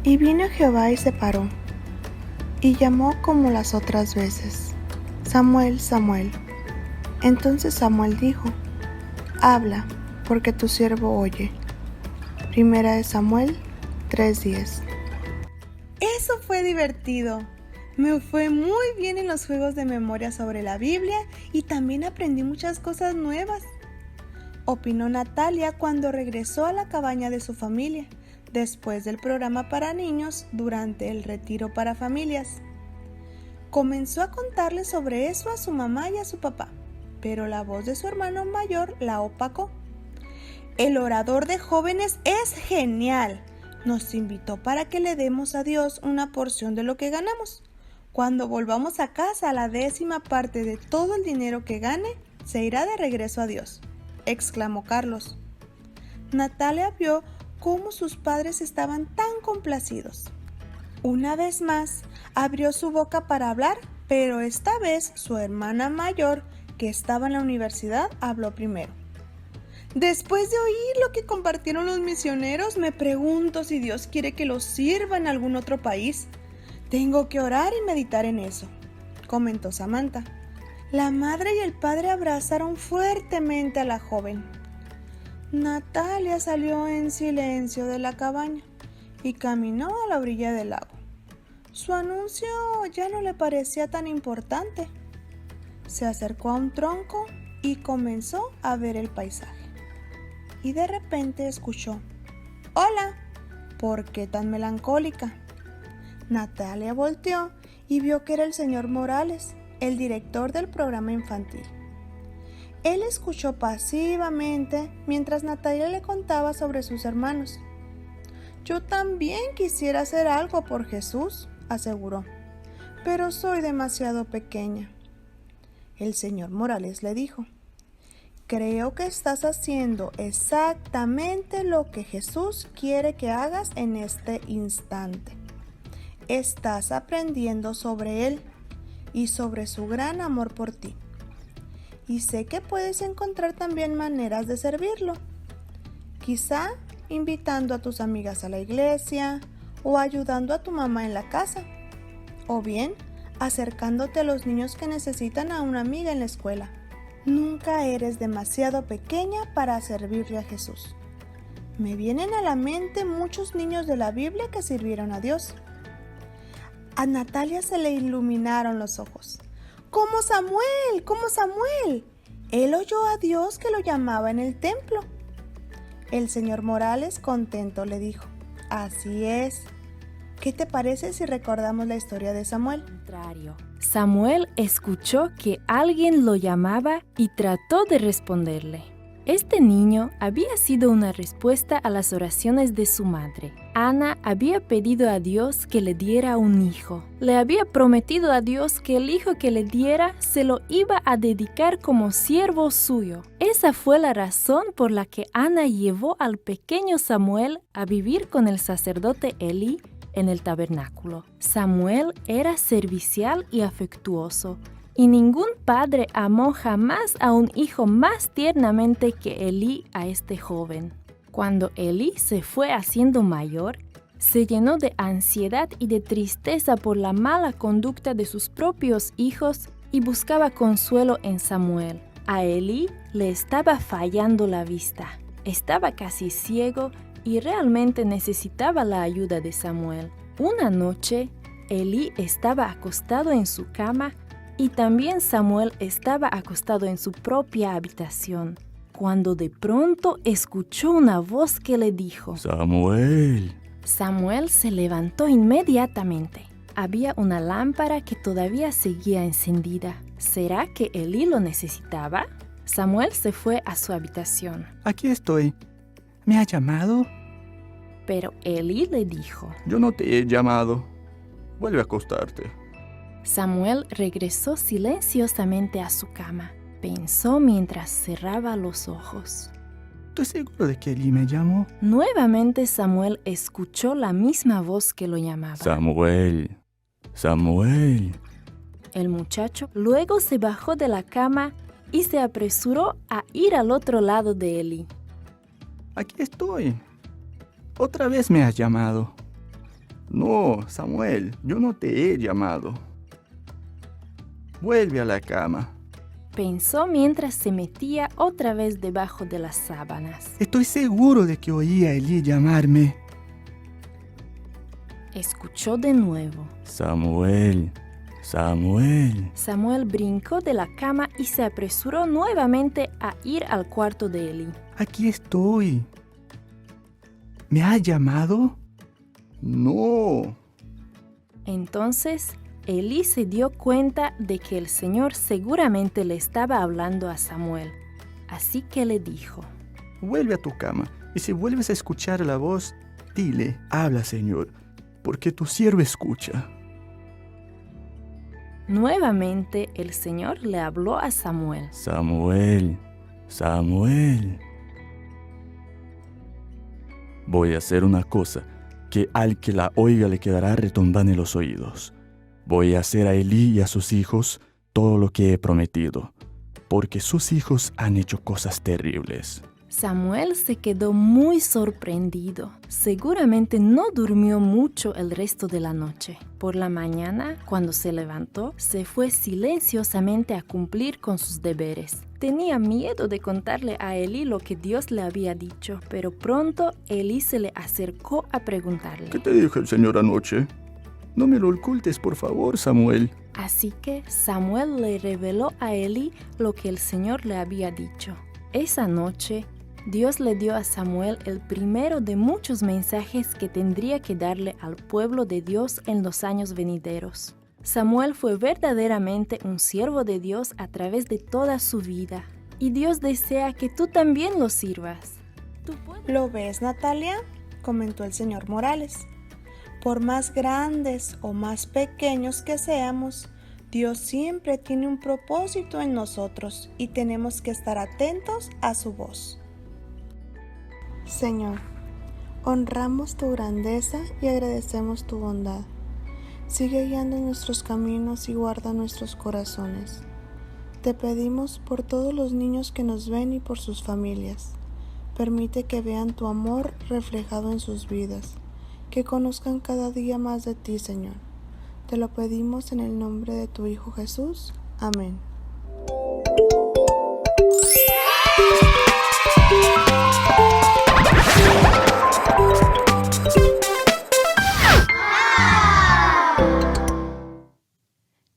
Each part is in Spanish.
Y vino Jehová y se paró, y llamó como las otras veces: Samuel, Samuel. Entonces Samuel dijo: Habla, porque tu siervo oye. Primera de Samuel 3:10. Eso fue divertido. Me fue muy bien en los juegos de memoria sobre la Biblia y también aprendí muchas cosas nuevas, opinó Natalia cuando regresó a la cabaña de su familia, después del programa para niños durante el retiro para familias. Comenzó a contarle sobre eso a su mamá y a su papá, pero la voz de su hermano mayor la opacó. El orador de jóvenes es genial. Nos invitó para que le demos a Dios una porción de lo que ganamos. Cuando volvamos a casa, la 10ª parte de todo el dinero que gane se irá de regreso a Dios, exclamó Carlos. Natalia vio cómo sus padres estaban tan complacidos. Una vez más, abrió su boca para hablar, pero esta vez su hermana mayor, que estaba en la universidad, habló primero. Después de oír lo que compartieron los misioneros, me pregunto si Dios quiere que los sirva en algún otro país. Tengo que orar y meditar en eso, comentó Samantha. La madre y el padre abrazaron fuertemente a la joven. Natalia salió en silencio de la cabaña y caminó a la orilla del lago. Su anuncio ya no le parecía tan importante. Se acercó a un tronco y comenzó a ver el paisaje. Y de repente escuchó: «Hola, ¿por qué tan melancólica?». Natalia volteó y vio que era el señor Morales, el director del programa infantil. Él escuchó pasivamente mientras Natalia le contaba sobre sus hermanos. «Yo también quisiera hacer algo por Jesús», aseguró, «pero soy demasiado pequeña». El señor Morales le dijo: «Creo que estás haciendo exactamente lo que Jesús quiere que hagas en este instante. Estás aprendiendo sobre Él y sobre su gran amor por ti. Y sé que puedes encontrar también maneras de servirlo. Quizá invitando a tus amigas a la iglesia o ayudando a tu mamá en la casa. O bien acercándote a los niños que necesitan a una amiga en la escuela. Nunca eres demasiado pequeña para servirle a Jesús». Me vienen a la mente muchos niños de la Biblia que sirvieron a Dios. A Natalia se le iluminaron los ojos. ¡Como Samuel! ¡Como Samuel! Él oyó a Dios que lo llamaba en el templo. El señor Morales, contento, le dijo: «Así es. ¿Qué te parece si recordamos la historia de Samuel?». Samuel escuchó que alguien lo llamaba y trató de responderle. Este niño había sido una respuesta a las oraciones de su madre. Ana había pedido a Dios que le diera un hijo. Le había prometido a Dios que el hijo que le diera se lo iba a dedicar como siervo suyo. Esa fue la razón por la que Ana llevó al pequeño Samuel a vivir con el sacerdote Elí en el tabernáculo. Samuel era servicial y afectuoso, y ningún padre amó jamás a un hijo más tiernamente que Elí a este joven. Cuando Elí se fue haciendo mayor, se llenó de ansiedad y de tristeza por la mala conducta de sus propios hijos y buscaba consuelo en Samuel. A Elí le estaba fallando la vista, estaba casi ciego y realmente necesitaba la ayuda de Samuel. Una noche, Elí estaba acostado en su cama y también Samuel estaba acostado en su propia habitación, cuando de pronto escuchó una voz que le dijo: «Samuel». Samuel se levantó inmediatamente. Había una lámpara que todavía seguía encendida. ¿Será que Elí lo necesitaba? Samuel se fue a su habitación. «Aquí estoy. ¿Me ha llamado?» Pero Elí le dijo: «Yo no te he llamado. Vuelve a acostarte». Samuel regresó silenciosamente a su cama. Pensó mientras cerraba los ojos. ¿Estás seguro de que Elí me llamó? Nuevamente Samuel escuchó la misma voz que lo llamaba. «Samuel, Samuel». El muchacho luego se bajó de la cama y se apresuró a ir al otro lado de Elí. «Aquí estoy. Otra vez me has llamado». No, Samuel, yo no te he llamado. Vuelve a la cama. Pensó mientras se metía otra vez debajo de las sábanas. Estoy seguro de que oí a Elí llamarme. Escuchó de nuevo. Samuel, Samuel. Samuel brincó de la cama y se apresuró nuevamente a ir al cuarto de Elí. Aquí estoy. ¿Me has llamado? No. Entonces, Elí se dio cuenta de que el Señor seguramente le estaba hablando a Samuel. Así que le dijo: Vuelve a tu cama, y si vuelves a escuchar la voz, dile, habla, Señor, porque tu siervo escucha. Nuevamente el Señor le habló a Samuel. Samuel, Samuel. Voy a hacer una cosa que al que la oiga le quedará retumbando en los oídos. Voy a hacer a Elí y a sus hijos todo lo que he prometido, porque sus hijos han hecho cosas terribles. Samuel se quedó muy sorprendido. Seguramente no durmió mucho el resto de la noche. Por la mañana, cuando se levantó, se fue silenciosamente a cumplir con sus deberes. Tenía miedo de contarle a Elí lo que Dios le había dicho, pero pronto Elí se le acercó a preguntarle: ¿Qué te dijo el Señor anoche? No me lo ocultes, por favor, Samuel. Así que Samuel le reveló a Elí lo que el Señor le había dicho. Esa noche, Dios le dio a Samuel el primero de muchos mensajes que tendría que darle al pueblo de Dios en los años venideros. Samuel fue verdaderamente un siervo de Dios a través de toda su vida, y Dios desea que tú también lo sirvas. ¿Lo ves, Natalia?, comentó el señor Morales. Por más grandes o más pequeños que seamos, Dios siempre tiene un propósito en nosotros y tenemos que estar atentos a su voz. Señor, honramos tu grandeza y agradecemos tu bondad. Sigue guiando nuestros caminos y guarda nuestros corazones. Te pedimos por todos los niños que nos ven y por sus familias. Permite que vean tu amor reflejado en sus vidas, que conozcan cada día más de ti, Señor. Te lo pedimos en el nombre de tu Hijo Jesús. Amén.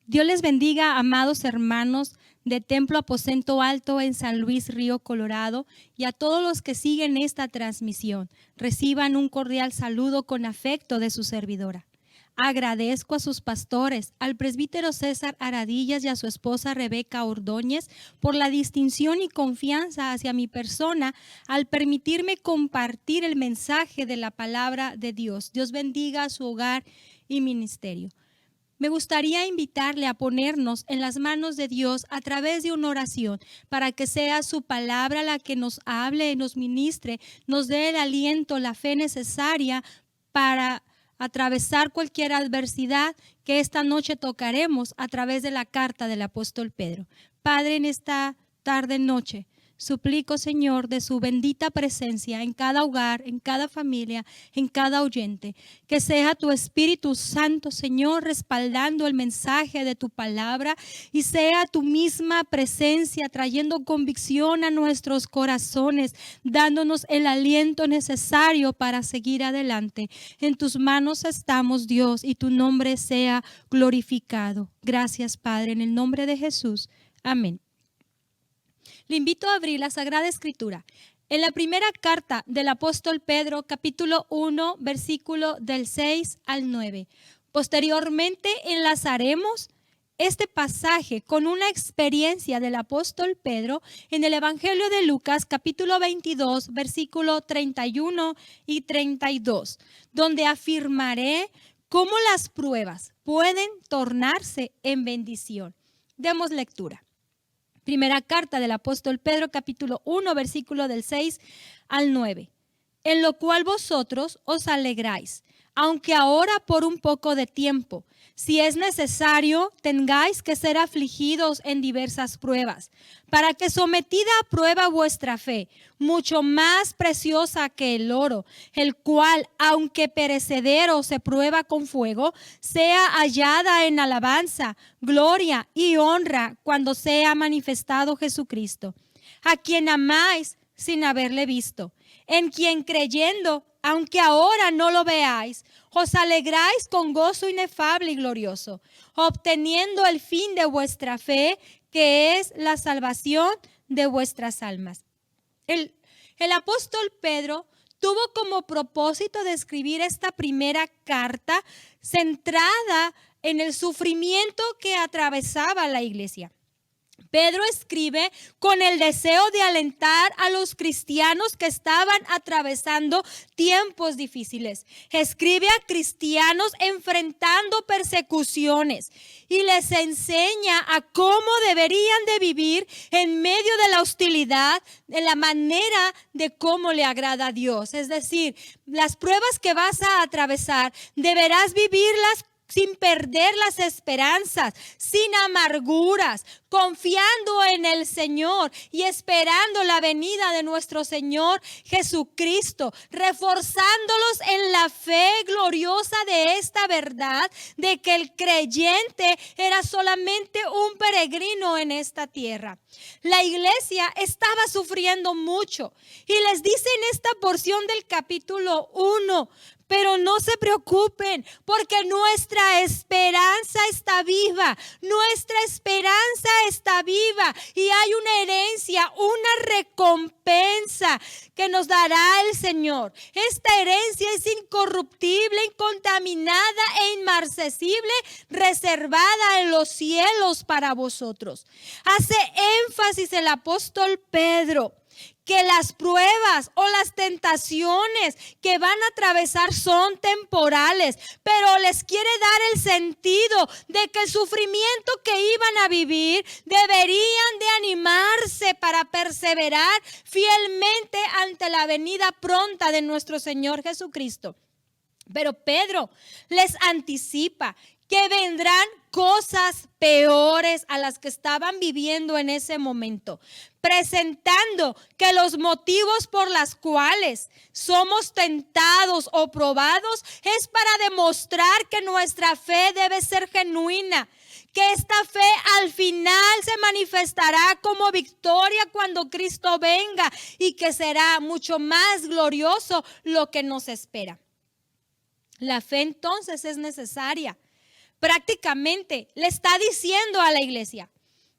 Dios les bendiga, amados hermanos de Templo Aposento Alto en San Luis Río Colorado, y a todos los que siguen esta transmisión. Reciban un cordial saludo con afecto de su servidora. Agradezco a sus pastores, al presbítero César Aradillas y a su esposa Rebeca Ordóñez por la distinción y confianza hacia mi persona al permitirme compartir el mensaje de la palabra de Dios. Dios bendiga su hogar y ministerio. Me gustaría invitarle a ponernos en las manos de Dios a través de una oración para que sea su palabra la que nos hable, nos ministre, nos dé el aliento, la fe necesaria para atravesar cualquier adversidad que esta noche tocaremos a través de la carta del apóstol Pedro. Padre, en esta tarde noche, suplico, Señor, de su bendita presencia en cada hogar, en cada familia, en cada oyente. Que sea tu Espíritu Santo, Señor, respaldando el mensaje de tu palabra, y sea tu misma presencia trayendo convicción a nuestros corazones, dándonos el aliento necesario para seguir adelante. En tus manos estamos, Dios, y tu nombre sea glorificado. Gracias, Padre, en el nombre de Jesús. Amén. Le invito a abrir la Sagrada Escritura en la primera carta del apóstol Pedro, capítulo 1, versículo del 6 al 9. Posteriormente enlazaremos este pasaje con una experiencia del apóstol Pedro en el Evangelio de Lucas, capítulo 22, versículo 31 y 32, donde afirmaré cómo las pruebas pueden tornarse en bendición. Demos lectura. Primera carta del apóstol Pedro, capítulo 1, versículo del 6 al 9. En lo cual vosotros os alegráis, aunque ahora por un poco de tiempo. Si es necesario, tengáis que ser afligidos en diversas pruebas, para que sometida a prueba vuestra fe, mucho más preciosa que el oro, el cual, aunque perecedero se prueba con fuego, sea hallada en alabanza, gloria y honra cuando sea manifestado Jesucristo, a quien amáis sin haberle visto, en quien creyendo, aunque ahora no lo veáis, os alegráis con gozo inefable y glorioso, obteniendo el fin de vuestra fe, que es la salvación de vuestras almas. El apóstol Pedro tuvo como propósito de escribir esta primera carta centrada en el sufrimiento que atravesaba la iglesia. Pedro escribe con el deseo de alentar a los cristianos que estaban atravesando tiempos difíciles. Escribe a cristianos enfrentando persecuciones y les enseña a cómo deberían de vivir en medio de la hostilidad, de la manera de cómo le agrada a Dios. Es decir, las pruebas que vas a atravesar, deberás vivirlas sin perder las esperanzas, sin amarguras, confiando en el Señor y esperando la venida de nuestro Señor Jesucristo, reforzándolos en la fe gloriosa de esta verdad de que el creyente era solamente un peregrino en esta tierra. La iglesia estaba sufriendo mucho y les dice en esta porción del capítulo 1, pero no se preocupen, porque nuestra esperanza está viva. Nuestra esperanza está viva y hay una herencia, una recompensa que nos dará el Señor. Esta herencia es incorruptible, incontaminada e inmarcesible, reservada en los cielos para vosotros. Hace énfasis el apóstol Pedro que las pruebas o las tentaciones que van a atravesar son temporales, pero les quiere dar el sentido de que el sufrimiento que iban a vivir deberían de animarse para perseverar fielmente ante la venida pronta de nuestro Señor Jesucristo. Pero Pedro les anticipa que vendrán cosas peores a las que estaban viviendo en ese momento, presentando que los motivos por los cuales somos tentados o probados es para demostrar que nuestra fe debe ser genuina, que esta fe al final se manifestará como victoria cuando Cristo venga y que será mucho más glorioso lo que nos espera. La fe entonces es necesaria. Prácticamente le está diciendo a la iglesia,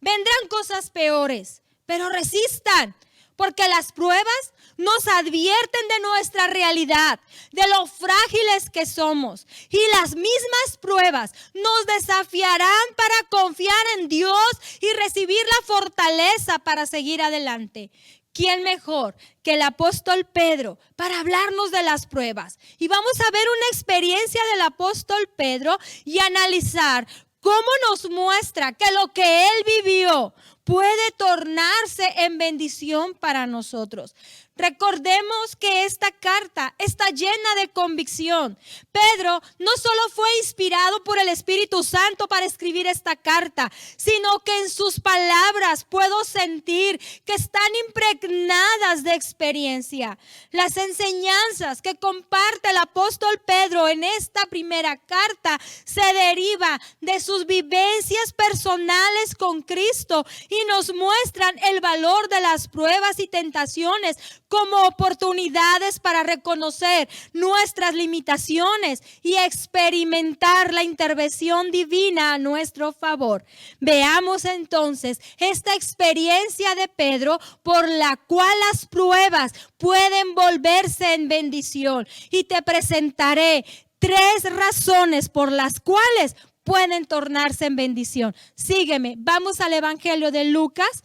vendrán cosas peores, pero resistan, porque las pruebas nos advierten de nuestra realidad, de lo frágiles que somos. Y las mismas pruebas nos desafiarán para confiar en Dios y recibir la fortaleza para seguir adelante. ¿Quién mejor que el apóstol Pedro para hablarnos de las pruebas? Y vamos a ver una experiencia del apóstol Pedro y analizar cómo nos muestra que lo que él vivió puede tornarse en bendición para nosotros. Recordemos que esta carta está llena de convicción. Pedro no solo fue inspirado por el Espíritu Santo para escribir esta carta, sino que en sus palabras puedo sentir que están impregnadas de experiencia. Las enseñanzas que comparte el apóstol Pedro en esta primera carta se deriva de sus vivencias personales con Cristo y nos muestran el valor de las pruebas y tentaciones como oportunidades para reconocer nuestras limitaciones y experimentar la intervención divina a nuestro favor. Veamos entonces esta experiencia de Pedro por la cual las pruebas pueden volverse en bendición. Y te presentaré 3 razones por las cuales pueden tornarse en bendición. Sígueme, vamos al Evangelio de Lucas,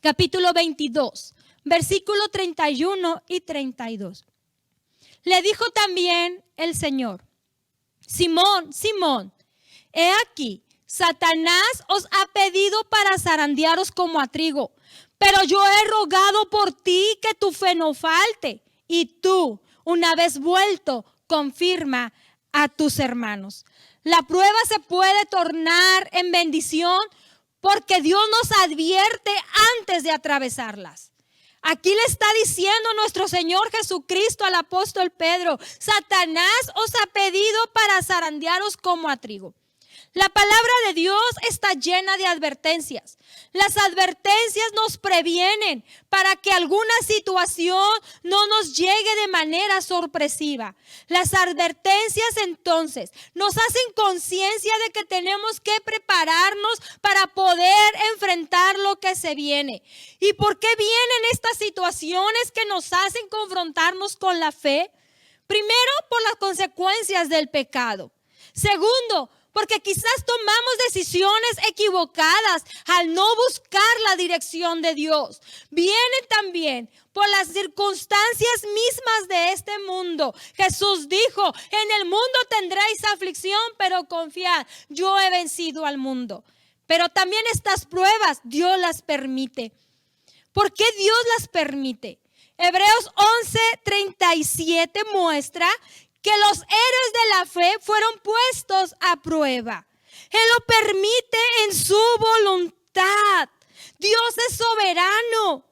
capítulo 22. Versículo 31 y 32. Le dijo también el Señor: Simón, Simón, he aquí, Satanás os ha pedido para zarandearos como a trigo, pero yo he rogado por ti que tu fe no falte, y tú, una vez vuelto, confirma a tus hermanos. La prueba se puede tornar en bendición porque Dios nos advierte antes de atravesarlas. Aquí le está diciendo nuestro Señor Jesucristo al apóstol Pedro: Satanás os ha pedido para zarandearos como a trigo. La palabra de Dios está llena de advertencias. Las advertencias nos previenen para que alguna situación no nos llegue de manera sorpresiva. Las advertencias entonces nos hacen conciencia de que tenemos que prepararnos para poder enfrentar lo que se viene. ¿Y por qué vienen estas situaciones que nos hacen confrontarnos con la fe? Primero, por las consecuencias del pecado. Segundo, porque quizás tomamos decisiones equivocadas al no buscar la dirección de Dios. Viene también por las circunstancias mismas de este mundo. Jesús dijo: en el mundo tendréis aflicción, pero confiad, yo he vencido al mundo. Pero también estas pruebas Dios las permite. ¿Por qué Dios las permite? Hebreos 11:37 muestra que los héroes de la fe fueron puestos a prueba. Él lo permite en su voluntad. Dios es soberano.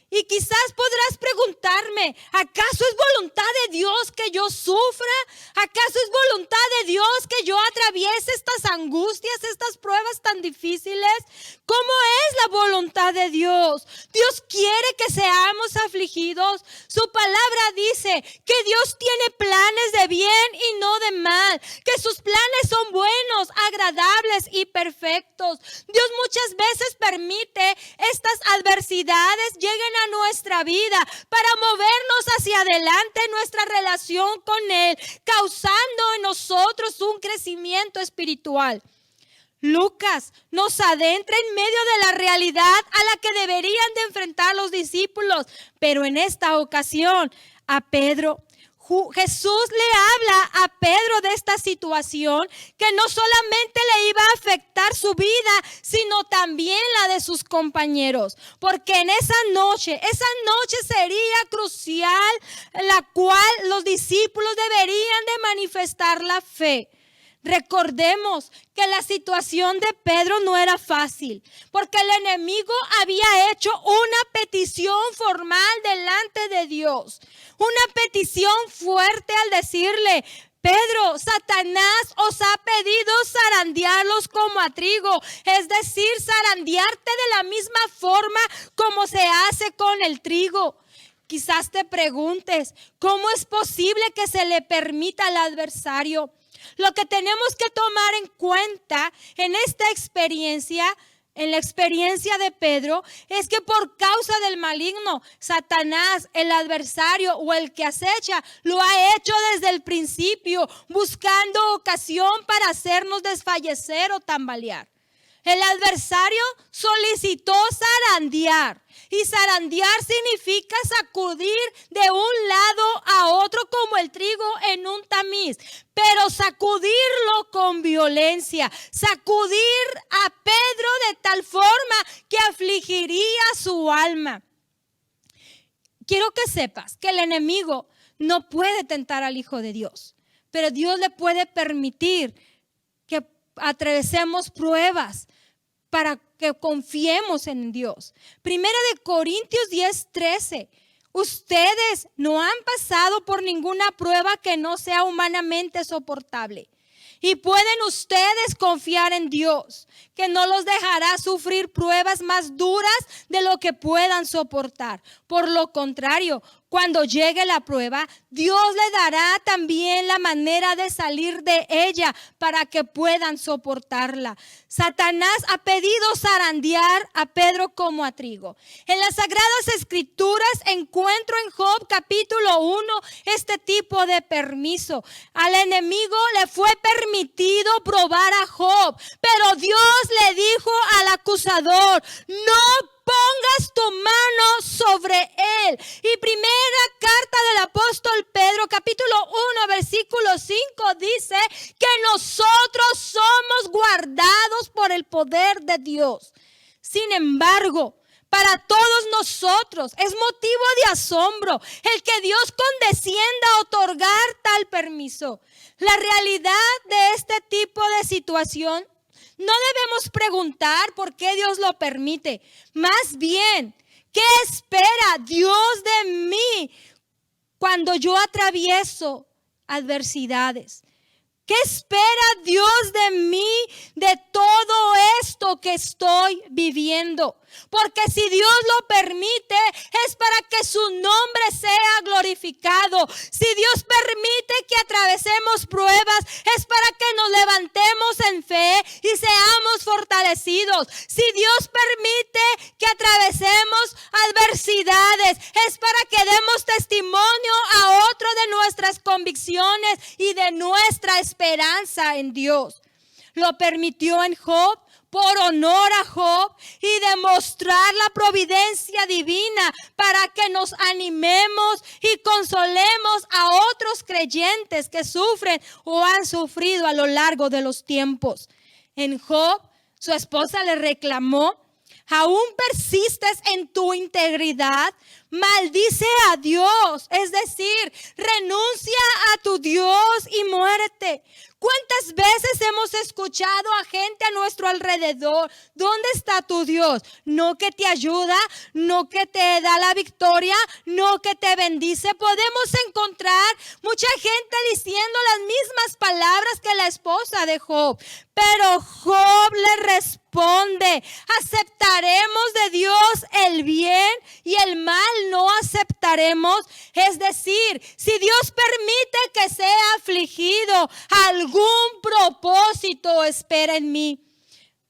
Y quizás podrás preguntarme: ¿acaso es voluntad de Dios que yo sufra? ¿Acaso es voluntad de Dios que yo atraviese estas angustias, estas pruebas tan difíciles? ¿Cómo es la voluntad de Dios? Dios quiere que seamos afligidos. Su palabra dice que Dios tiene planes de bien y no de mal, que sus planes son buenos, agradables y perfectos. Dios muchas veces permite estas adversidades lleguen a nuestra vida para movernos hacia adelante en nuestra relación con Él, causando en nosotros un crecimiento espiritual. Lucas nos adentra en medio de la realidad a la que deberían de enfrentar los discípulos, pero en esta ocasión a Pedro. Jesús le habla a Pedro de esta situación que no solamente le iba a afectar su vida, sino también la de sus compañeros. Porque en esa noche sería crucial, la cual los discípulos deberían de manifestar la fe. Recordemos que la situación de Pedro no era fácil, porque el enemigo había hecho una petición formal delante de Dios. Una petición fuerte al decirle: Pedro, Satanás os ha pedido zarandearlos como a trigo, es decir, zarandearte de la misma forma como se hace con el trigo. Quizás te preguntes: ¿cómo es posible que se le permita al adversario? Lo que tenemos que tomar en cuenta en esta experiencia, en la experiencia de Pedro, es que por causa del maligno, Satanás, el adversario o el que acecha, lo ha hecho desde el principio, buscando ocasión para hacernos desfallecer o tambalear. El adversario solicitó zarandear. Y zarandear significa sacudir de un lado a otro como el trigo en un tamiz, pero sacudirlo con violencia, sacudir a Pedro de tal forma que afligiría su alma. Quiero que sepas que el enemigo no puede tentar al Hijo de Dios, pero Dios le puede permitir que atravesemos pruebas para que confiemos en Dios. Primera de Corintios 10:13. Ustedes no han pasado por ninguna prueba que no sea humanamente soportable. Y pueden ustedes confiar en Dios, que no los dejará sufrir pruebas más duras de lo que puedan soportar. Por lo contrario, cuando llegue la prueba, Dios le dará también la manera de salir de ella para que puedan soportarla. Satanás ha pedido zarandear a Pedro como a trigo. En las Sagradas Escrituras encuentro en Job capítulo 1 este tipo de permiso. Al enemigo le fue permitido probar a Job, pero Dios le dijo al acusador: no pongas tu mano sobre él. Y primera carta del apóstol Pedro, capítulo 1, versículo 5, dice que nosotros somos guardados por el poder de Dios. Sin embargo, Para todos nosotros es motivo de asombro el que Dios condescienda a otorgar tal permiso. La realidad de este tipo de situación, no debemos preguntar por qué Dios lo permite. Más bien, ¿qué espera Dios de mí cuando yo atravieso adversidades? ¿Qué espera Dios de mí, de todo esto que estoy viviendo? Porque si Dios lo permite, es para que su nombre sea glorificado. Si Dios permite que atravesemos pruebas, es para que nos levantemos en fe y seamos fortalecidos. Si Dios permite que atravesemos adversidades, es para que demos testimonio a otro de nuestras convicciones y de nuestra esperanza en Dios. Lo permitió en Job por honor a Job y demostrar la providencia divina para que nos animemos y consolemos a otros creyentes que sufren o han sufrido a lo largo de los tiempos. En Job, su esposa le reclamó: ¿aún persistes en tu integridad? Maldice a Dios, es decir, renuncia a tu Dios y muérete. ¿Cuántas veces hemos escuchado a gente a nuestro alrededor? ¿Dónde está tu Dios? No que te ayuda, no que te da la victoria, no que te bendice. Podemos encontrar mucha gente diciendo las mismas palabras que la esposa de Job. Pero Job le responde: ¿aceptaremos de Dios el bien y el mal no aceptaremos? Es decir, si Dios permite que sea afligido, algún propósito espera en mí.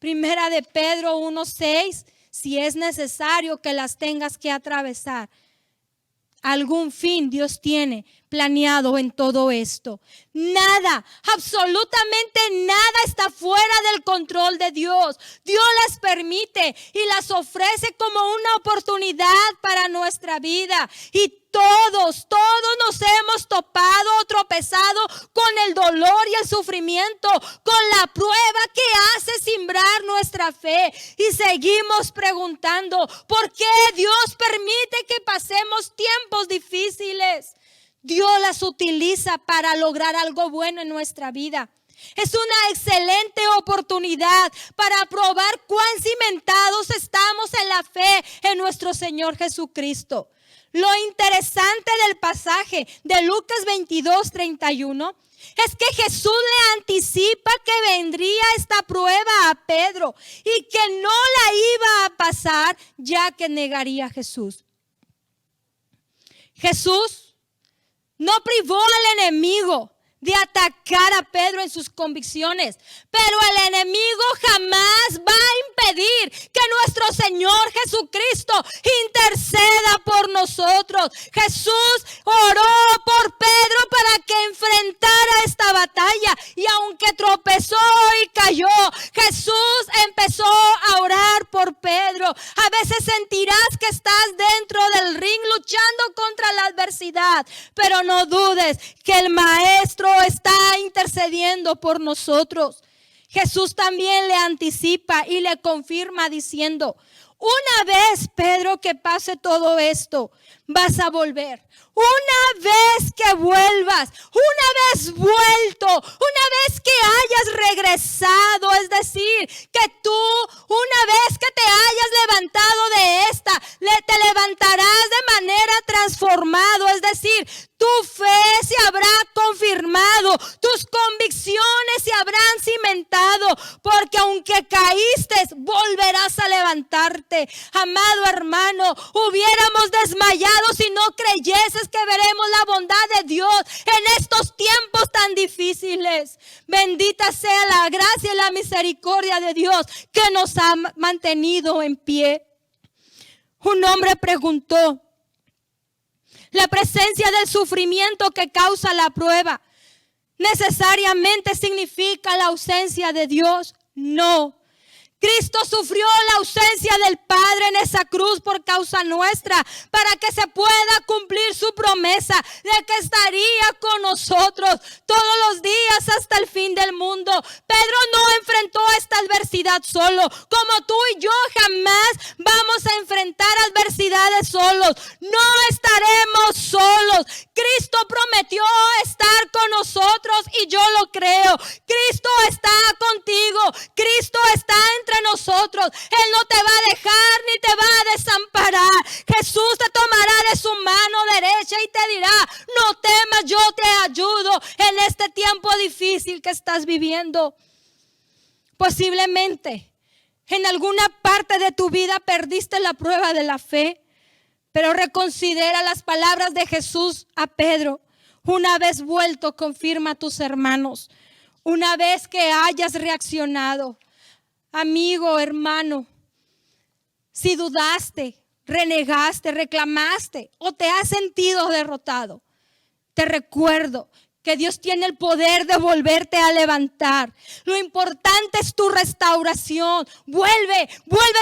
Primera de Pedro 1:6, si es necesario que las tengas que atravesar, algún fin Dios tiene planeado en todo esto. Nada, absolutamente nada está fuera del control de Dios. Dios las permite y las ofrece como una oportunidad para nuestra vida. Y todos nos hemos topado o tropezado con el dolor y el sufrimiento, con la prueba que hace simbrar nuestra fe. Y seguimos preguntando: ¿por qué Dios permite que pasemos tiempos difíciles? Dios las utiliza para lograr algo bueno en nuestra vida. Es una excelente oportunidad para probar cuán cimentados estamos en la fe en nuestro Señor Jesucristo. Lo interesante del pasaje de Lucas 22:31 es que Jesús le anticipa que vendría esta prueba a Pedro y que no la iba a pasar, ya que negaría a Jesús. Jesús no privó al enemigo de atacar a Pedro en sus convicciones, pero el enemigo jamás va a impedir que nuestro Señor Jesucristo interceda por nosotros. Jesús oró por Pedro para que enfrentara esta batalla, y aunque tropezó y cayó, Jesús empezó a orar por Pedro. A veces sentirás que estás dentro del ring luchando contra la adversidad, pero no dudes que el Maestro está intercediendo por nosotros. Jesús también le anticipa y le confirma diciendo: una vez, Pedro, que pase todo esto, vas a volver. Una vez que vuelvas, una vez vuelto, una vez que hayas regresado, es decir, que tú, una vez que te hayas levantado de esta, te levantarás de manera transformado, es decir, tu fe se habrá confirmado, tus convicciones se habrán cimentado, porque aunque caíste, volverás a levantarte. Amado hermano, hubiéramos desmayado si no creyeses que veremos la bondad de Dios en estos tiempos tan difíciles. Bendita sea la gracia y la misericordia de Dios que nos ha mantenido en pie. Un hombre preguntó: ¿la presencia del sufrimiento que causa la prueba necesariamente significa la ausencia de Dios? No. Cristo sufrió la ausencia del Padre en esa cruz por causa nuestra, para que se pueda cumplir su promesa de que estaría con nosotros todos los días hasta el fin del mundo. Pedro no enfrentó esta adversidad solo, como tú y yo jamás vamos a enfrentar adversidades solos. No estaremos solos. Cristo prometió estar con nosotros y yo lo creo. Cristo está contigo. Cristo está entre nosotros. Él no te va a dejar ni te va a desamparar. Jesús te tomará de su mano derecha y te dirá: no temas, yo te ayudo en este tiempo difícil que estás viviendo. Posiblemente en alguna parte de tu vida perdiste la prueba de la fe, pero reconsidera las palabras de Jesús a Pedro. Una vez vuelto, confirma a tus hermanos. Una vez que hayas reaccionado, amigo, hermano, si dudaste, renegaste, reclamaste o te has sentido derrotado, te recuerdo que Dios tiene el poder de volverte a levantar. Lo importante es tu restauración. Vuelve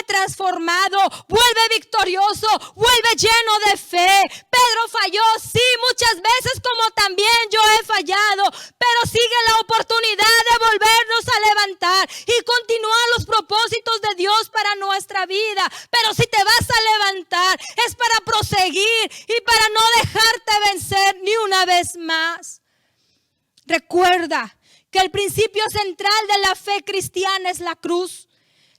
transformado, vuelve victorioso, vuelve lleno de fe. Pedro falló, sí, muchas veces, como también yo he fallado, pero sigue la oportunidad de volvernos a levantar y continuar los propósitos de Dios para nuestra vida. Pero si te vas a levantar, es para proseguir y para no dejarte vencer ni una vez más. Recuerda que el principio central de la fe cristiana es la cruz.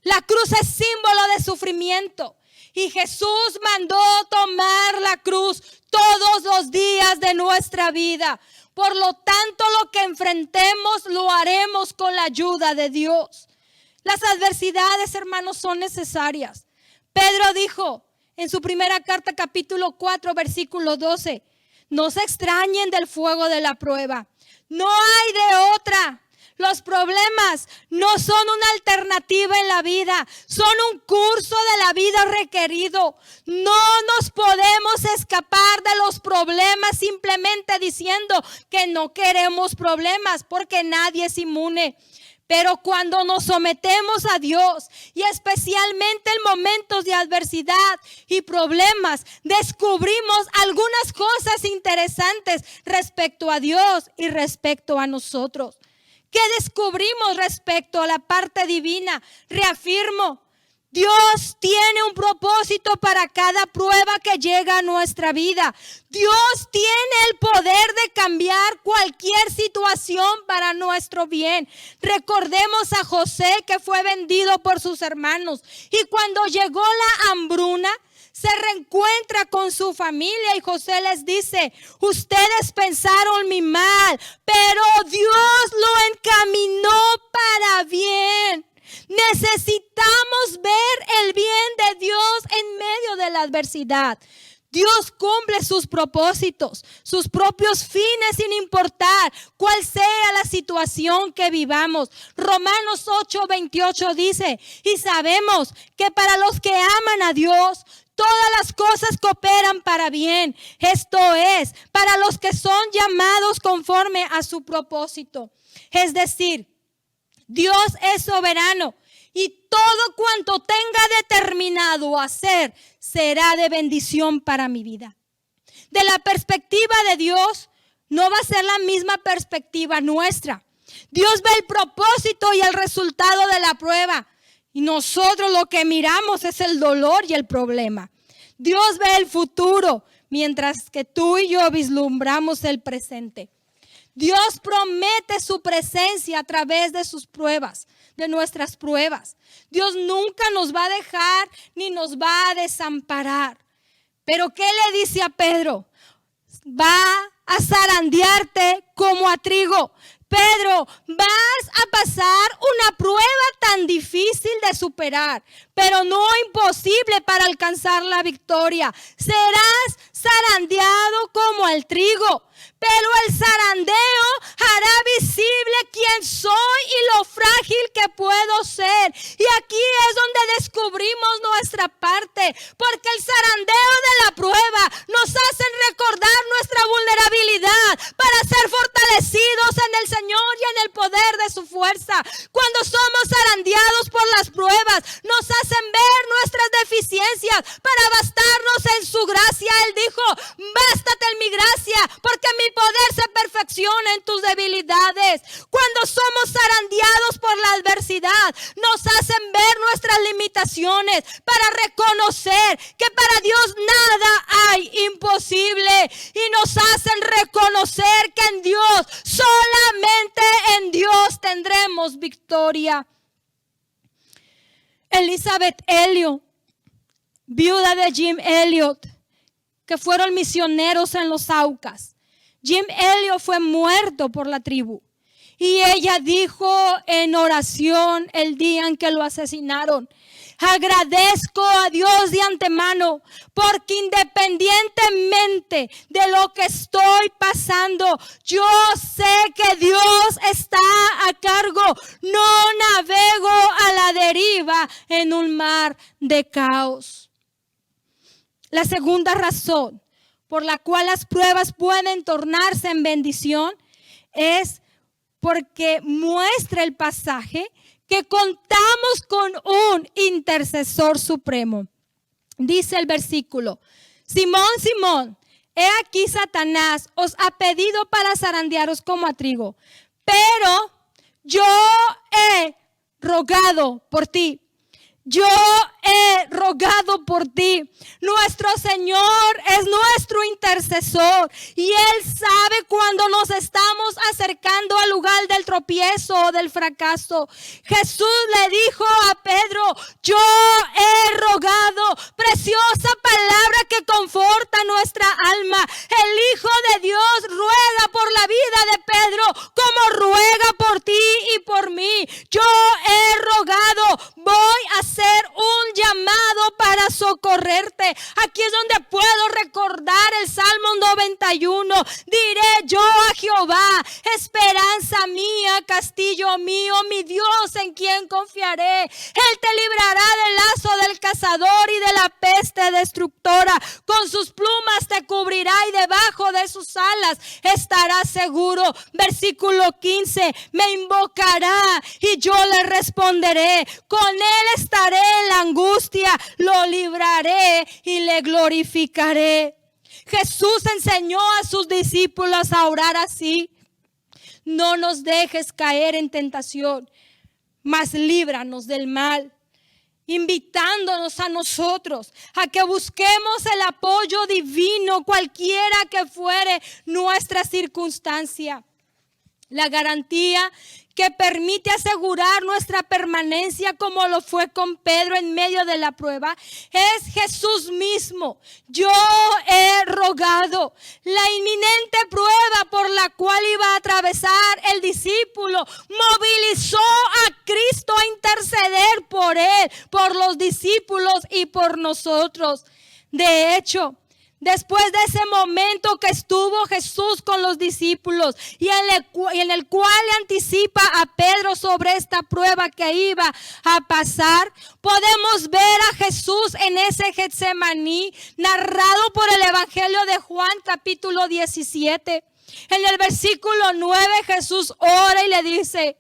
La cruz es símbolo de sufrimiento y Jesús mandó tomar la cruz todos los días de nuestra vida. Por lo tanto, lo que enfrentemos lo haremos con la ayuda de Dios. Las adversidades, hermanos, son necesarias. Pedro dijo en su primera carta, capítulo 4, versículo 12: no se extrañen del fuego de la prueba. No hay de otra. Los problemas no son una alternativa en la vida, son un curso de la vida requerido. No nos podemos escapar de los problemas simplemente diciendo que no queremos problemas, porque nadie es inmune. Pero cuando nos sometemos a Dios, y especialmente en momentos de adversidad y problemas, descubrimos algunas cosas interesantes respecto a Dios y respecto a nosotros. ¿Qué descubrimos respecto a la parte divina? Reafirmo: Dios tiene un propósito para cada prueba que llega a nuestra vida. Dios tiene el poder de cambiar cualquier situación para nuestro bien. Recordemos a José, que fue vendido por sus hermanos, y cuando llegó la hambruna, se reencuentra con su familia y José les dice: ustedes pensaron mi mal, pero Dios lo encaminó para bien. Necesitamos ver el bien de Dios en medio de la adversidad. Dios cumple sus propósitos, sus propios fines, sin importar cuál sea la situación que vivamos. Romanos 8:28 dice: y sabemos que para los que aman a Dios, todas las cosas cooperan para bien. Esto es, para los que son llamados conforme a su propósito. Es decir, Dios es soberano y todo cuanto tenga determinado hacer será de bendición para mi vida. De la perspectiva de Dios, no va a ser la misma perspectiva nuestra. Dios ve el propósito y el resultado de la prueba, y nosotros lo que miramos es el dolor y el problema. Dios ve el futuro, mientras que tú y yo vislumbramos el presente. Dios promete su presencia a través de sus pruebas, de nuestras pruebas. Dios nunca nos va a dejar ni nos va a desamparar. Pero ¿qué le dice a Pedro? Va a zarandearte como a trigo. Pedro, vas a pasar una prueba tan difícil de superar, pero no imposible para alcanzar la victoria. Serás zarandeado como el trigo, pero el zarandeo hará visible quién soy y lo frágil que puedo ser. Y aquí es donde descubrimos nuestra parte, porque el zarandeo de la prueba nos hace recordar nuestra vulnerabilidad para ser fortalecidos en el Señor y en el poder de su fuerza. Cuando somos zarandeados por las pruebas, nos hacen ver nuestras deficiencias para bastarnos en su gracia. Él dijo, bástate en mi gracia, porque mi poder se perfecciona en tus debilidades. Cuando somos zarandeados por la adversidad, nos hacen ver nuestras limitaciones para reconocer que para Dios nada hay imposible, y nos hacen reconocer que en Dios, solamente en Dios tendremos victoria. Elizabeth Elliot, viuda de Jim Elliot, que fueron misioneros en los Aucas. Jim Elliot fue muerto por la tribu, y ella dijo en oración el día en que lo asesinaron: agradezco a Dios de antemano, porque independientemente de lo que estoy pasando, yo sé que Dios está a cargo. No navego a la deriva en un mar de caos. La segunda razón por la cual las pruebas pueden tornarse en bendición es porque muestra el pasaje que contamos con un intercesor supremo. Dice el versículo: Simón, Simón, he aquí Satanás os ha pedido para zarandearos como a trigo, pero yo he rogado por ti. Yo he rogado por ti. Nuestro Señor es nuestro intercesor, y Él sabe cuando nos estamos acercando al lugar del tropiezo o del fracaso. Jesús le dijo a Pedro: yo he rogado. Preciosa palabra que conforta nuestra alma. El Hijo de Dios ruega por la vida de Pedro como ruega por ti y por mí. Yo he rogado. Voy a hacer un llamado para socorrerte. Aquí es donde puedo recordar el Salmo 91. Diré yo a Jehová, esperanza mía, castillo mío, mi Dios en quien confiaré. Él te librará del lazo del cazador y de la peste destructora. Con sus plumas te cubrirá y debajo de sus alas estarás seguro. Versículo 15, me invocará y yo le responderé. Con él estaré en la angustia, lo libraré y le glorificaré. Jesús enseñó a sus discípulos a orar así: no nos dejes caer en tentación, mas líbranos del mal, invitándonos a nosotros a que busquemos el apoyo divino cualquiera que fuere nuestra circunstancia. La garantía que permite asegurar nuestra permanencia, como lo fue con Pedro en medio de la prueba, es Jesús mismo. Yo he rogado. La inminente prueba por la cual iba a atravesar el discípulo movilizó a Cristo a interceder por él, por los discípulos y por nosotros. De hecho, después de ese momento que estuvo Jesús con los discípulos y en el cual le anticipa a Pedro sobre esta prueba que iba a pasar, podemos ver a Jesús en ese Getsemaní narrado por el Evangelio de Juan capítulo 17. En el versículo 9 Jesús ora y le dice: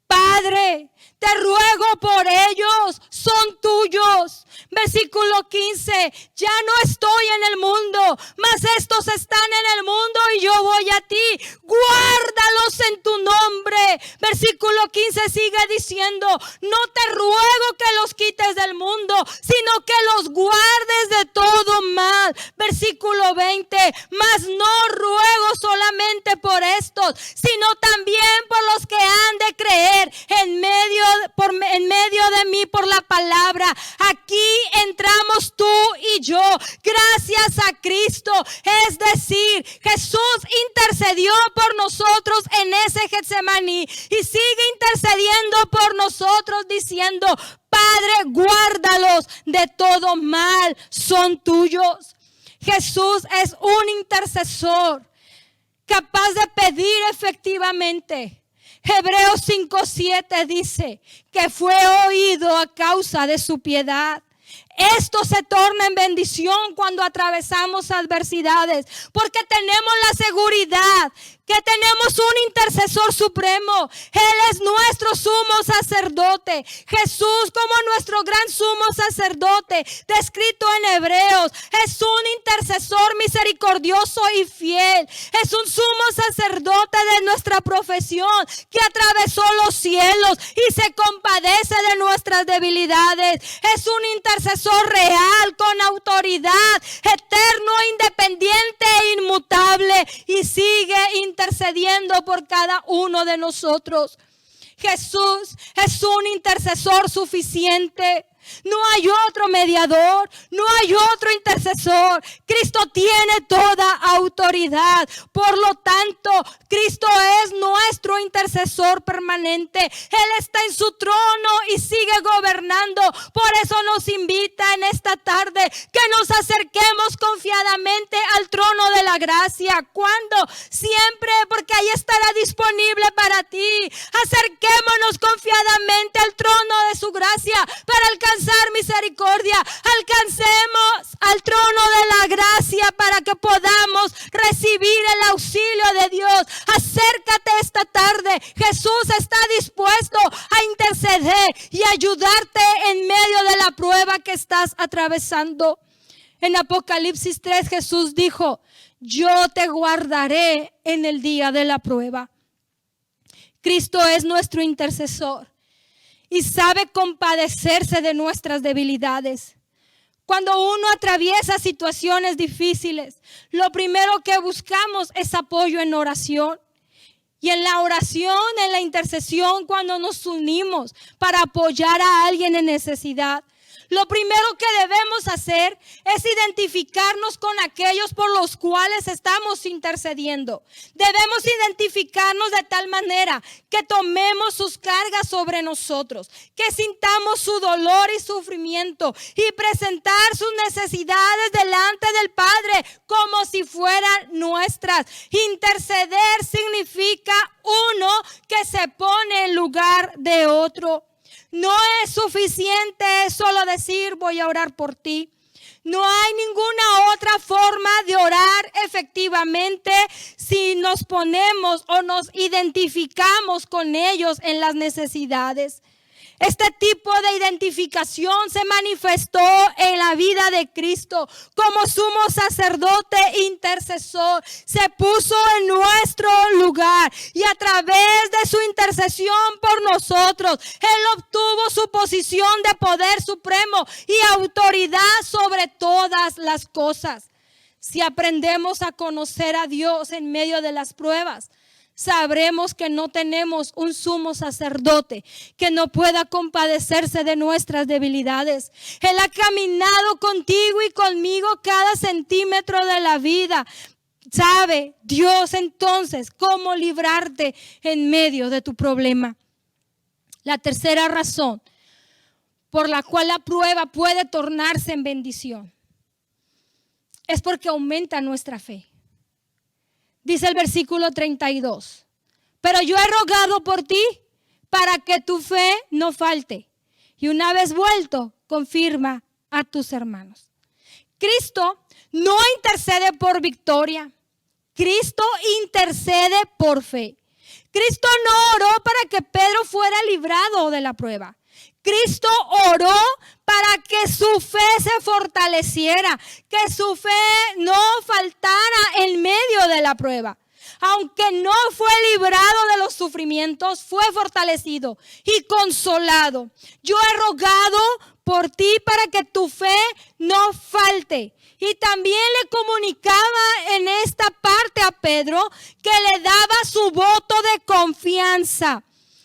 Padre, te ruego por ellos, son tuyos. Versículo 15, ya no estoy en el mundo, mas estos están en el mundo y yo voy a ti. Guárdalos en tu nombre. Versículo 15 sigue diciendo: no te ruego que los quites del mundo, sino que los guardes de todo mal. Versículo 20, mas no ruego solamente por estos, sino también por los que han de creer en medio de mí por la palabra. Aquí entramos tú y yo, gracias a Cristo. Es decir, Jesús intercedió por nosotros en ese Getsemaní y sigue intercediendo por nosotros diciendo: Padre, guárdalos de todo mal, son tuyos. Jesús es un intercesor capaz de pedir efectivamente. Hebreos 5:7 dice que fue oído a causa de su piedad. Esto se torna en bendición cuando atravesamos adversidades, porque tenemos la seguridad que tenemos un intercesor supremo. Él es nuestro sumo sacerdote. Jesús como nuestro gran sumo sacerdote, descrito en Hebreos, es un intercesor misericordioso y fiel. Es un sumo sacerdote de nuestra profesión que atravesó los cielos y se compadece de nuestras debilidades. Es un intercesor real, con autoridad, eterno, independiente e inmutable, y sigue intercediendo por cada uno de nosotros. Jesús es un intercesor suficiente. No hay otro mediador, no hay otro intercesor. Cristo tiene toda autoridad. Por lo tanto, Cristo es nuestro intercesor permanente. Él está en su trono y sigue gobernando. Por eso nos invita en esta tarde que nos acerquemos confiadamente al trono de la gracia. ¿Cuándo? Siempre, porque ahí estará disponible para ti. Acerquémonos confiadamente al trono de su gracia para alcanzar misericordia. Alcancemos al trono de la gracia para que podamos recibir el auxilio de Dios. Acércate esta tarde. Jesús está dispuesto a interceder y ayudarte en medio de la prueba que estás atravesando. En Apocalipsis 3 Jesús dijo: yo te guardaré en el día de la prueba. Cristo es nuestro intercesor y sabe compadecerse de nuestras debilidades. Cuando uno atraviesa situaciones difíciles, lo primero que buscamos es apoyo en oración. Y en la oración, en la intercesión, cuando nos unimos para apoyar a alguien en necesidad, lo primero que debemos hacer es identificarnos con aquellos por los cuales estamos intercediendo. Debemos identificarnos de tal manera que tomemos sus cargas sobre nosotros, que sintamos su dolor y sufrimiento y presentar sus necesidades delante del Padre como si fueran nuestras. Interceder significa uno que se pone en lugar de otro. No es suficiente solo decir voy a orar por ti. No hay ninguna otra forma de orar efectivamente si nos ponemos o nos identificamos con ellos en las necesidades. Este tipo de identificación se manifestó en la vida de Cristo como sumo sacerdote intercesor. Se puso en nuestro lugar y a través de su intercesión por nosotros, Él obtuvo su posición de poder supremo y autoridad sobre todas las cosas. Si aprendemos a conocer a Dios en medio de las pruebas, sabremos que no tenemos un sumo sacerdote que no pueda compadecerse de nuestras debilidades. Él ha caminado contigo y conmigo cada centímetro de la vida. Sabe Dios entonces cómo librarte en medio de tu problema. La tercera razón por la cual la prueba puede tornarse en bendición es porque aumenta nuestra fe. Dice el versículo 32, pero yo he rogado por ti para que tu fe no falte. Y una vez vuelto, confirma a tus hermanos. Cristo no intercede por victoria. Cristo intercede por fe. Cristo no oró para que Pedro fuera librado de la prueba. Cristo oró para que su fe se fortaleciera, que su fe no faltara en medio de la prueba. Aunque no fue librado de los sufrimientos, fue fortalecido y consolado. Yo he rogado por ti para que tu fe no falte. Y también le comunicaba en esta parte a Pedro que le daba su voto de confianza,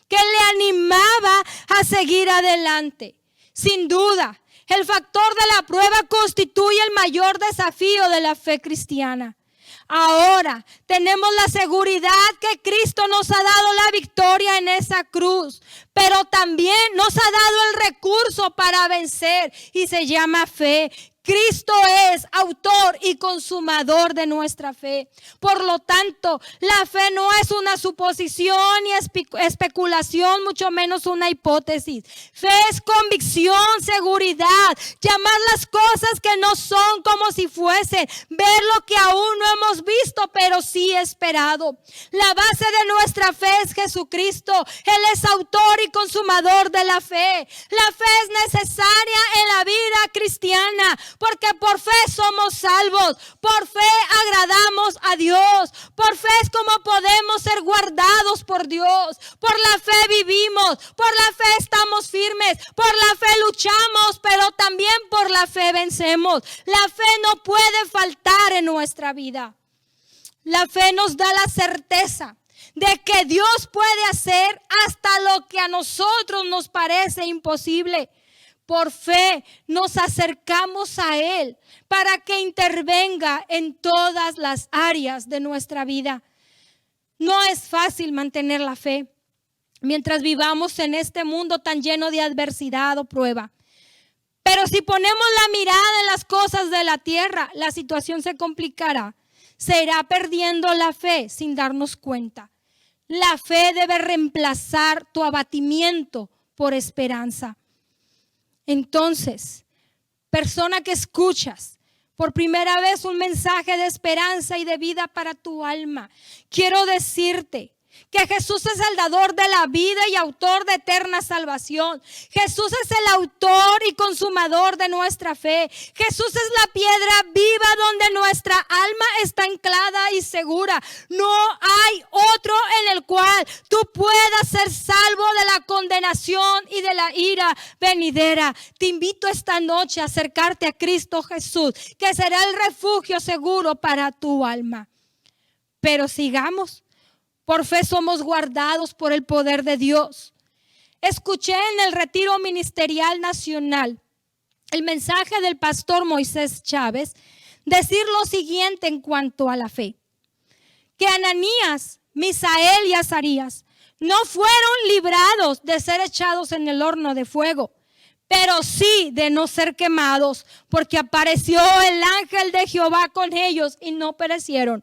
que le animaba a seguir adelante. Sin duda, el factor de la prueba constituye el mayor desafío de la fe cristiana. Ahora tenemos la seguridad que Cristo nos ha dado la victoria en esa cruz. pero también nos ha dado el recurso para vencer y se llama fe. Cristo es autor y consumador de nuestra fe. Por lo tanto, la fe no es una suposición ni especulación, mucho menos una hipótesis. Fe es convicción, seguridad, llamar las cosas que no son como si fuesen, ver lo que aún no hemos visto, pero sí esperado. La base de nuestra fe es Jesucristo. Él es autor y consumador de la fe. La fe es necesaria en la vida cristiana, porque por fe somos salvos, por fe agradamos a Dios, por fe es como podemos ser guardados por Dios, por la fe vivimos, por la fe estamos firmes, por la fe luchamos, pero también por la fe vencemos. La fe no puede faltar en nuestra vida. La fe nos da la certeza de que Dios puede hacer hasta lo que a nosotros nos parece imposible. Por fe nos acercamos a Él para que intervenga en todas las áreas de nuestra vida. No es fácil mantener la fe mientras vivamos en este mundo tan lleno de adversidad o prueba. Pero si ponemos la mirada en las cosas de la tierra, la situación se complicará. Se irá perdiendo la fe sin darnos cuenta. La fe debe reemplazar tu abatimiento por esperanza. Entonces, persona que escuchas por primera vez un mensaje de esperanza y de vida para tu alma, quiero decirte que Jesús es el dador de la vida y autor de eterna salvación. Jesús es el autor y consumador de nuestra fe. Jesús es la piedra viva donde nuestra alma está anclada y segura. No hay otro en el cual tú puedas ser salvo de la condenación y de la ira venidera. Te invito esta noche a acercarte a Cristo Jesús, que será el refugio seguro para tu alma. Pero sigamos. Por fe somos guardados por el poder de Dios. Escuché en el retiro ministerial nacional el mensaje del pastor Moisés Chávez decir lo siguiente en cuanto a la fe. Que Ananías, Misael y Azarías no fueron librados de ser echados en el horno de fuego, pero sí de no ser quemados, porque apareció el ángel de Jehová con ellos y no perecieron.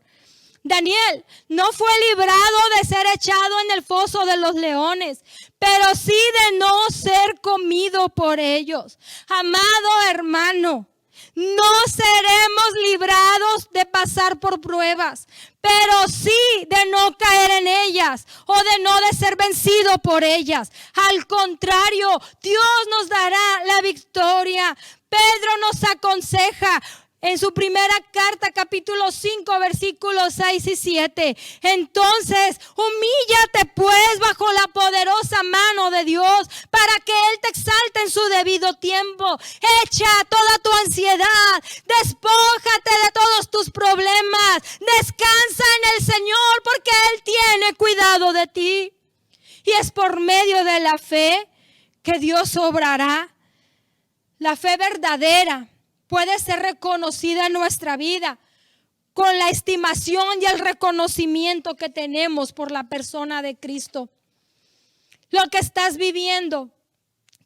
Daniel no fue librado de ser echado en el foso de los leones, pero sí de no ser comido por ellos. Amado hermano, no seremos librados de pasar por pruebas, pero sí de no caer en ellas o de no de ser vencido por ellas. Al contrario, Dios nos dará la victoria. Pedro nos aconseja en su primera carta, capítulo 5, versículos 6 y 7. Entonces, humíllate pues bajo la poderosa mano de Dios para que Él te exalte en su debido tiempo. Echa toda tu ansiedad, despójate de todos tus problemas, descansa en el Señor porque Él tiene cuidado de ti. Y es por medio de la fe que Dios obrará. La fe verdadera puede ser reconocida en nuestra vida con la estimación y el reconocimiento que tenemos por la persona de Cristo. Lo que estás viviendo,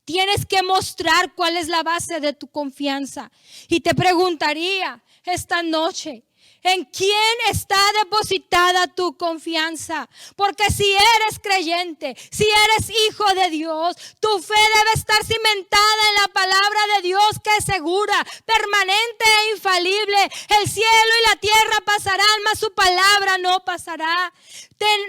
tienes que mostrar cuál es la base de tu confianza. Y te preguntaría esta noche, ¿en quién está depositada tu confianza? Porque si eres creyente, si eres hijo de Dios, tu fe debe estar cimentada en la palabra de Dios, que es segura, permanente e infalible. El cielo y la tierra pasarán, mas su palabra no pasará.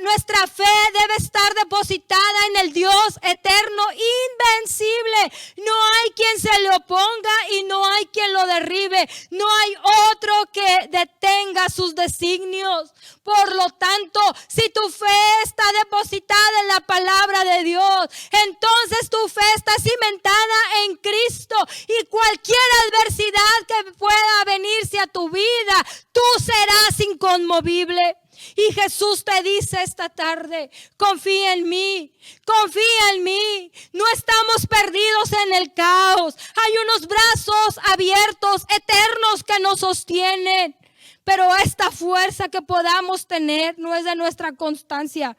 Nuestra fe debe estar depositada en el Dios eterno, invencible. No hay quien se le oponga y no hay quien lo derribe. No hay otro que detenga sus designios. Por lo tanto, si tu fe está depositada en la palabra de Dios, entonces tu fe está cimentada en Cristo, y cualquier adversidad que pueda venirse a tu vida, tú serás inconmovible. Y Jesús te dice esta tarde, confía en mí, confía en mí. No estamos perdidos en el caos. Hay unos brazos abiertos, eternos, que nos sostienen. Pero esta fuerza que podamos tener no es de nuestra constancia,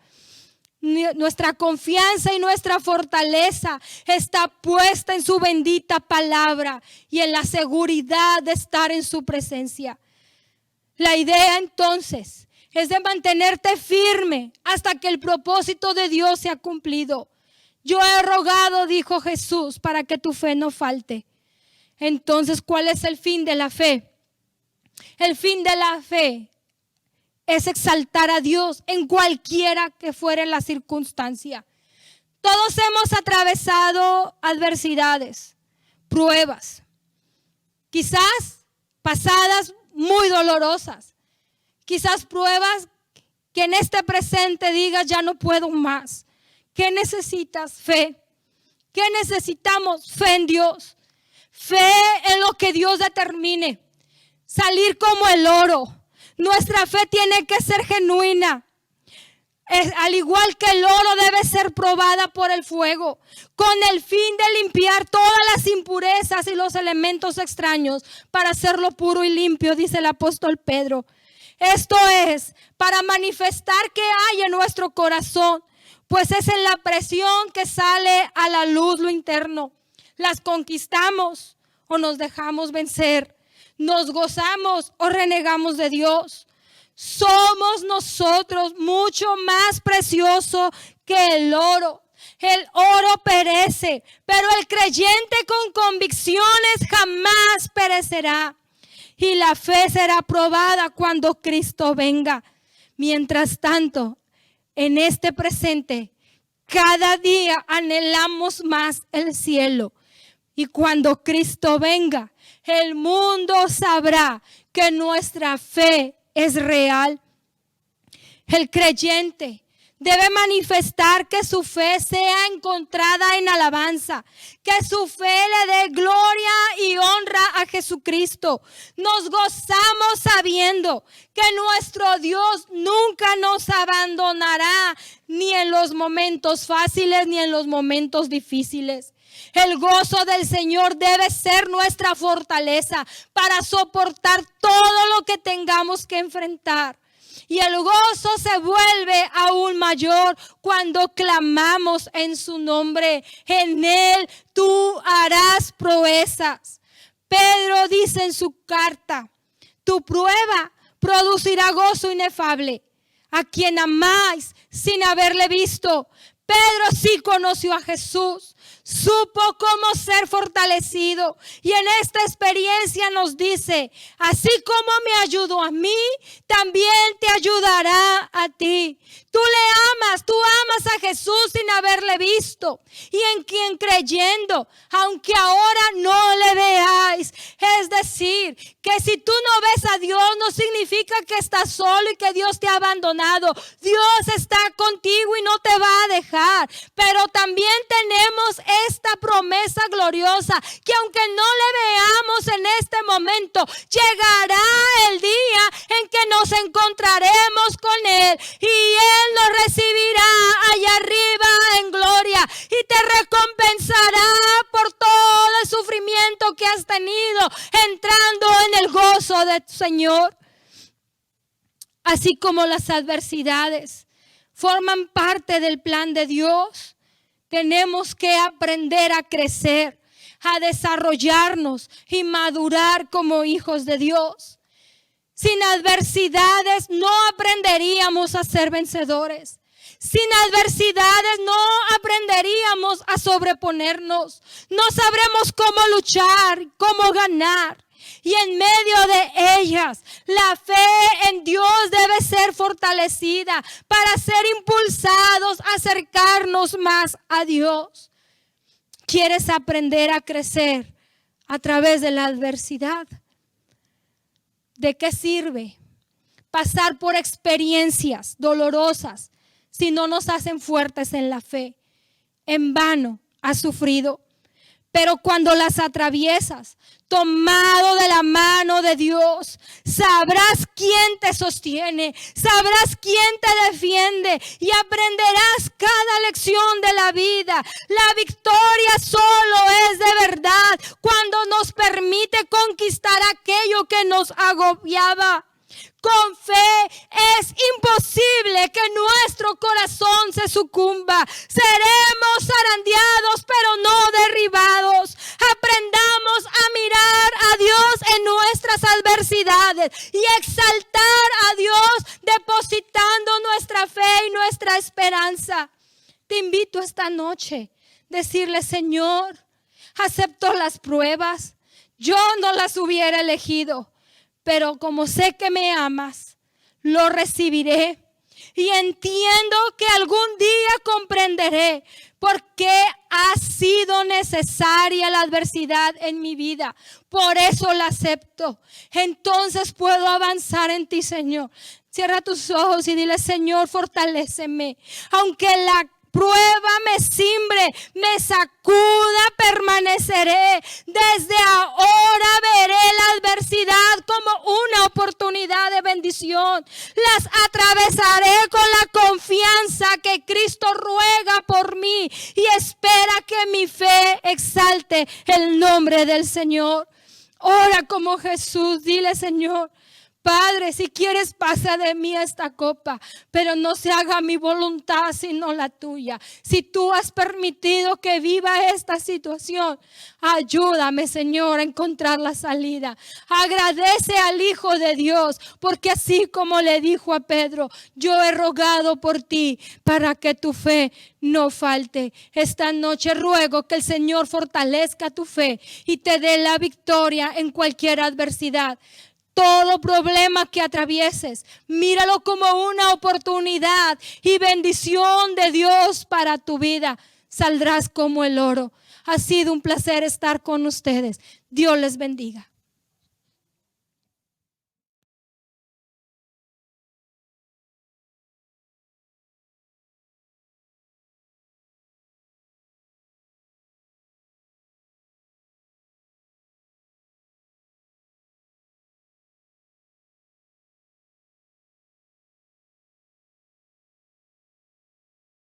Nuestra confianza y nuestra fortaleza está puesta en su bendita palabra y en la seguridad de estar en su presencia. La idea entonces es de mantenerte firme hasta que el propósito de Dios sea cumplido. Yo he rogado, dijo Jesús, para que tu fe no falte. Entonces, ¿cuál es el fin de la fe? El fin de la fe es exaltar a Dios en cualquiera que fuere la circunstancia. Todos hemos atravesado adversidades, pruebas, quizás pasadas muy dolorosas, quizás pruebas que en este presente digas ya no puedo más. ¿Qué necesitas? Fe. ¿Qué necesitamos? Fe en Dios. Fe en lo que Dios determine. Salir como el oro. Nuestra fe tiene que ser genuina. Al igual que el oro debe ser probada por el fuego, con el fin de limpiar todas las impurezas y los elementos extraños para hacerlo puro y limpio, dice el apóstol Pedro. Esto es para manifestar que hay en nuestro corazón, pues es en la presión que sale a la luz lo interno. Las conquistamos o nos dejamos vencer. Nos gozamos o renegamos de Dios. Somos nosotros mucho más precioso que el oro. El oro perece, pero el creyente con convicciones jamás perecerá. Y la fe será probada cuando Cristo venga. Mientras tanto, en este presente, cada día anhelamos más el cielo. Y cuando Cristo venga, el mundo sabrá que nuestra fe es real. El creyente debe manifestar que su fe sea encontrada en alabanza, que su fe le dé gloria y honra a Jesucristo. Nos gozamos sabiendo que nuestro Dios nunca nos abandonará, ni en los momentos fáciles ni en los momentos difíciles. El gozo del Señor debe ser nuestra fortaleza para soportar todo lo que tengamos que enfrentar. Y el gozo se vuelve aún mayor cuando clamamos en su nombre. En Él tú harás proezas. Pedro dice en su carta, tu prueba producirá gozo inefable a quien amáis sin haberle visto. Pedro sí conoció a Jesús, supo cómo ser fortalecido y en esta experiencia nos dice, así como me ayudó a mí, también te ayudará a ti. Tú amas a Jesús sin haberle visto y en quien creyendo, aunque ahora no le veáis. Es decir, que si tú no ves a Dios no significa que estás solo y que Dios te ha abandonado. Dios está contigo y no te va a dejar, pero también tenemos esta promesa gloriosa que aunque no le veamos en este momento, llegará el día en que nos encontraremos con Él y Él nos recibirá allá arriba en gloria y te recompensará por todo el sufrimiento que has tenido entrando en el gozo de tu Señor. Así como las adversidades forman parte del plan de Dios, tenemos que aprender a crecer, a desarrollarnos y madurar como hijos de Dios. Sin adversidades no aprenderíamos a ser vencedores. Sin adversidades no aprenderíamos a sobreponernos. No sabremos cómo luchar, cómo ganar. Y en medio de ellas, la fe en Dios debe ser fortalecida para ser impulsados a acercarnos más a Dios. ¿Quieres aprender a crecer a través de la adversidad? ¿De qué sirve pasar por experiencias dolorosas si no nos hacen fuertes en la fe? En vano has sufrido. Pero cuando las atraviesas, tomado de la mano de Dios, sabrás quién te sostiene, sabrás quién te defiende y aprenderás cada lección de la vida. La victoria solo es de verdad cuando nos permite conquistar aquello que nos agobiaba. Con fe es imposible que nuestro corazón se sucumba. Seremos zarandeados, pero no derribados. Aprendamos a mirar a Dios en nuestras adversidades y exaltar a Dios depositando nuestra fe y nuestra esperanza. Te invito esta noche a decirle: Señor, acepto las pruebas. Yo no las hubiera elegido, pero como sé que me amas, lo recibiré. Y entiendo que algún día comprenderé por qué ha sido necesaria la adversidad en mi vida. Por eso la acepto. Entonces puedo avanzar en ti, Señor. Cierra tus ojos y dile: Señor, fortaléceme. Aunque la prueba me cimbre, me sacuda, permaneceré. Desde ahora veré la adversidad como una oportunidad de bendición. Las atravesaré con la confianza que Cristo ruega por mí y espera que mi fe exalte el nombre del Señor. Ora como Jesús, dile: Señor, Padre, si quieres, pasa de mí esta copa, pero no se haga mi voluntad sino la tuya. Si tú has permitido que viva esta situación, ayúdame, Señor, a encontrar la salida. Agradece al Hijo de Dios, porque así como le dijo a Pedro: yo he rogado por ti para que tu fe no falte. Esta noche ruego que el Señor fortalezca tu fe y te dé la victoria en cualquier adversidad. Todo problema que atravieses, míralo como una oportunidad y bendición de Dios para tu vida. Saldrás como el oro. Ha sido un placer estar con ustedes. Dios les bendiga.